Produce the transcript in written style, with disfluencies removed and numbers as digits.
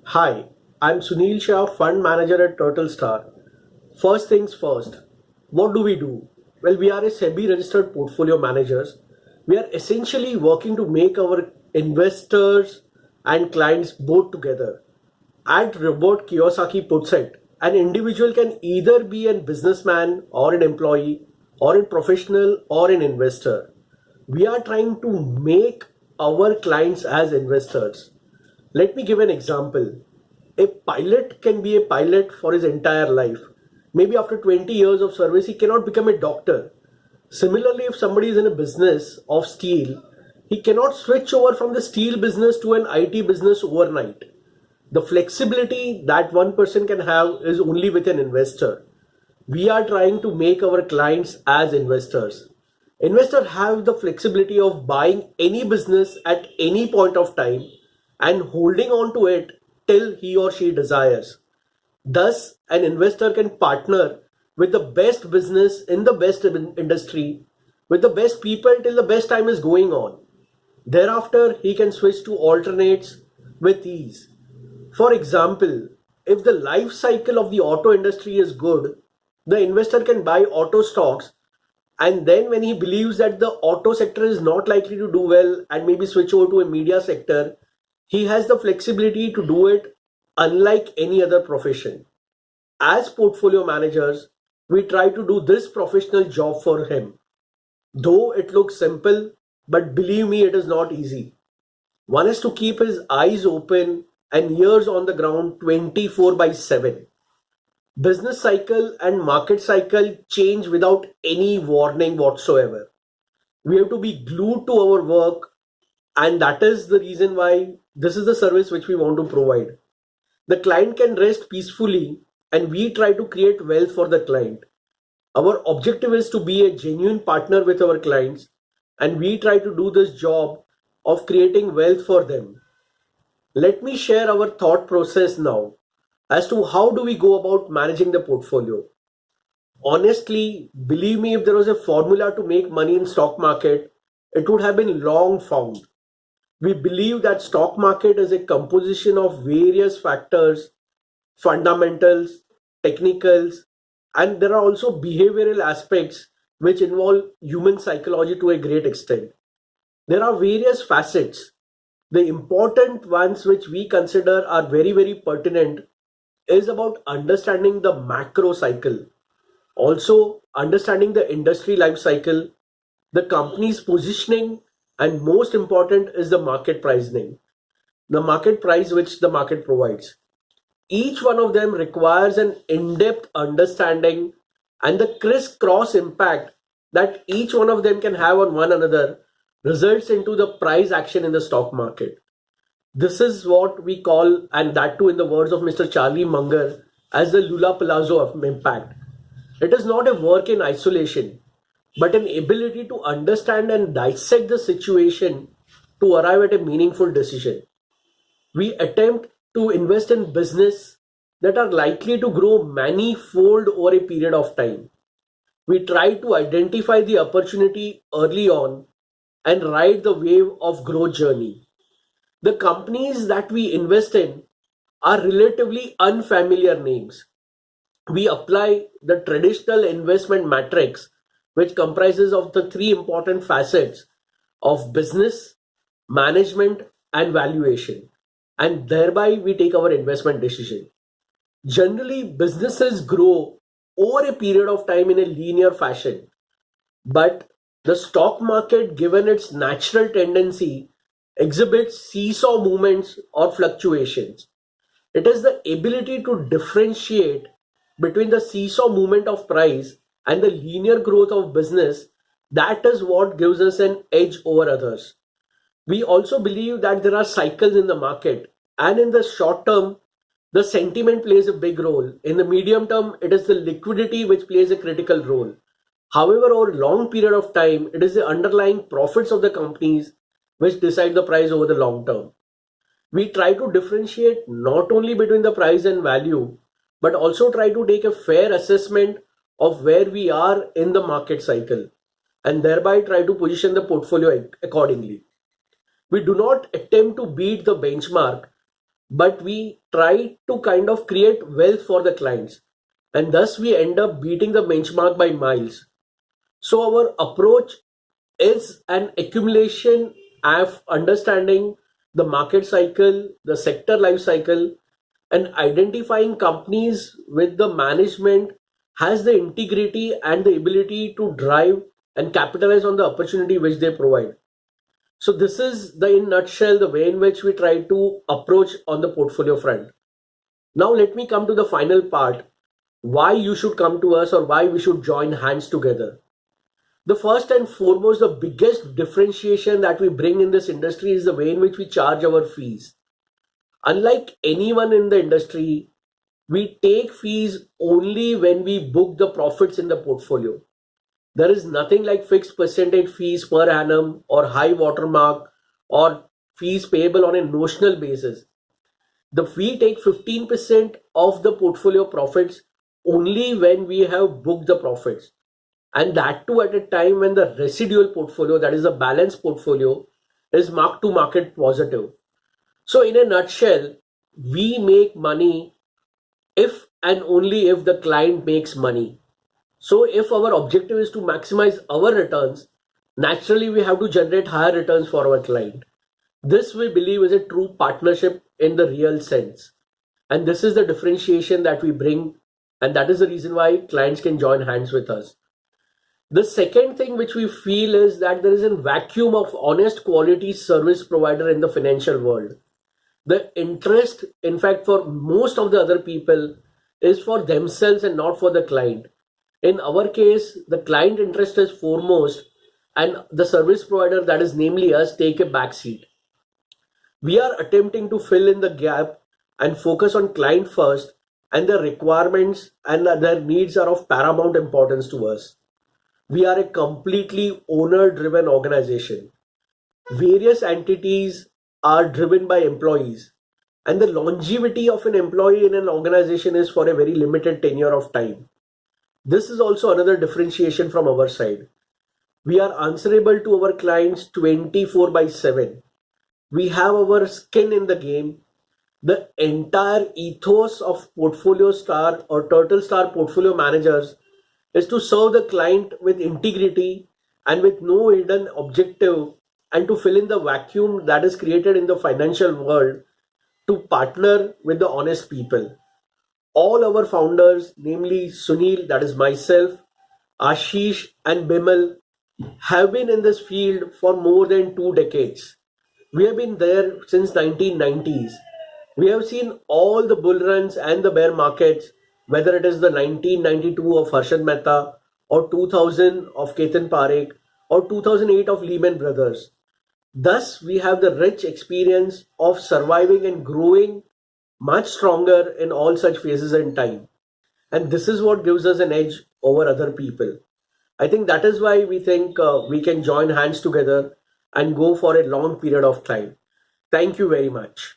Hi, I'm Sunil Shah, Fund Manager at Turtle Star. First things first, what do we do? Well, we are a SEBI registered portfolio managers. We are essentially working to make our investors and clients both together. As Robert Kiyosaki puts it, an individual can either be a businessman or an employee or a professional or an investor. We are trying to make our clients as investors. Let me give an example. A pilot can be a pilot for his entire life. Maybe after 20 years of service, he cannot become a doctor. Similarly, if somebody is in a business of steel, he cannot switch over from the steel business to an IT business overnight. The flexibility that one person can have is only with an investor. We are trying to make our clients as investors. Investors have the flexibility of buying any business at any point of time and holding on to it till he or she desires. Thus, an investor can partner with the best business in the best industry, with the best people till the best time is going on. Thereafter, he can switch to alternates with ease. For example, if the life cycle of the auto industry is good, the investor can buy auto stocks, and then when he believes that the auto sector is not likely to do well and maybe switch over to a media sector, he has the flexibility to do it unlike any other profession. As portfolio managers, we try to do this professional job for him. Though it looks simple, but believe me, it is not easy. One has to keep his eyes open and ears on the ground 24 by 7. Business cycle and market cycle change without any warning whatsoever. We have to be glued to our work, and that is the reason why this is the service which we want to provide. The client can rest peacefully, and we try to create wealth for the client. Our objective is to be a genuine partner with our clients, and we try to do this job of creating wealth for them. Let me share our thought process now as to how do we go about managing the portfolio. Honestly, believe me, if there was a formula to make money in stock market, it would have been long found. We believe that stock market is a composition of various factors, fundamentals, technicals, and there are also behavioral aspects which involve human psychology to a great extent. There are various facets. The important ones which we consider are very pertinent is about understanding the macro cycle, also understanding the industry life cycle, the company's positioning, and most important is the market pricing, the market price which the market provides. Each one of them requires an in-depth understanding and the criss-cross impact that each one of them can have on one another results into the price action in the stock market. This is what we call, and that too in the words of Mr. Charlie Munger, as the Lula Palazzo of impact. It is not a work in isolation, but an ability to understand and dissect the situation to arrive at a meaningful decision. We attempt to invest in business that are likely to grow many-fold over a period of time. We try to identify the opportunity early on and ride the wave of growth journey. The companies that we invest in are relatively unfamiliar names. We apply the traditional investment matrix, which comprises of the three important facets of business, management, and valuation, and thereby we take our investment decision. Generally, businesses grow over a period of time in a linear fashion, but the stock market, given its natural tendency, exhibits seesaw movements or fluctuations. It is the ability to differentiate between the seesaw movement of price and the linear growth of business that is what gives us an edge over others. We also believe that there are cycles in the market, and in the short term, the sentiment plays a big role. In the medium term, it is the liquidity which plays a critical role. However, over a long period of time, it is the underlying profits of the companies which decide the price over the long term. We try to differentiate not only between the price and value, but also try to take a fair assessment of where we are in the market cycle and thereby try to position the portfolio accordingly. We do not attempt to beat the benchmark, but we try to kind of create wealth for the clients. And thus we end up beating the benchmark by miles. So our approach is an accumulation of understanding the market cycle, the sector life cycle, and identifying companies with the management has the integrity and the ability to drive and capitalize on the opportunity which they provide. So this is the in nutshell the way in which we try to approach on the portfolio front. Now let me come to the final part, why you should come to us or why we should join hands together. The first and foremost, the biggest differentiation that we bring in this industry is the way in which we charge our fees. Unlike anyone in the industry, we take fees only when we book the profits in the portfolio. There is nothing like fixed percentage fees per annum or high watermark or fees payable on a notional basis. The fee take 15% of the portfolio profits only when we have booked the profits. And that too at a time when the residual portfolio, that is the balance portfolio, is mark to market positive. So, in a nutshell, we make money if and only if the client makes money. So, if our objective is to maximize our returns, naturally we have to generate higher returns for our client. This we believe is a true partnership in the real sense. And this is the differentiation that we bring, and that is the reason why clients can join hands with us. The second thing which we feel is that there is a vacuum of honest quality service provider in the financial world. The interest, in fact, for most of the other people is for themselves and not for the client. In our case, the client interest is foremost, and the service provider, that is namely us, take a back seat. We are attempting to fill in the gap and focus on client first, and their requirements and their needs are of paramount importance to us. We are a completely owner driven organization. Various entities are driven by employees, and the longevity of an employee in an organization is for a very limited tenure of time. This is also another differentiation from our side. We are answerable to our clients 24 by 7. We have our skin in the game. The entire ethos of Portfolio Star or Turtle Star portfolio managers is to serve the client with integrity and with no hidden objective, and to fill in the vacuum that is created in the financial world, to partner with the honest people. All our founders, namely Sunil, that is myself, Ashish, and Bimal, have been in this field for more than 2 decades. We have been there since 1990s. We have seen all the bull runs and the bear markets, whether it is the 1992 of Harshad Mehta or 2000 of Ketan Parekh or 2008 of Lehman Brothers. Thus, we have the rich experience of surviving and growing much stronger in all such phases in time. And this is what gives us an edge over other people. I think that is why we think we can join hands together and go for a long period of time. Thank you very much.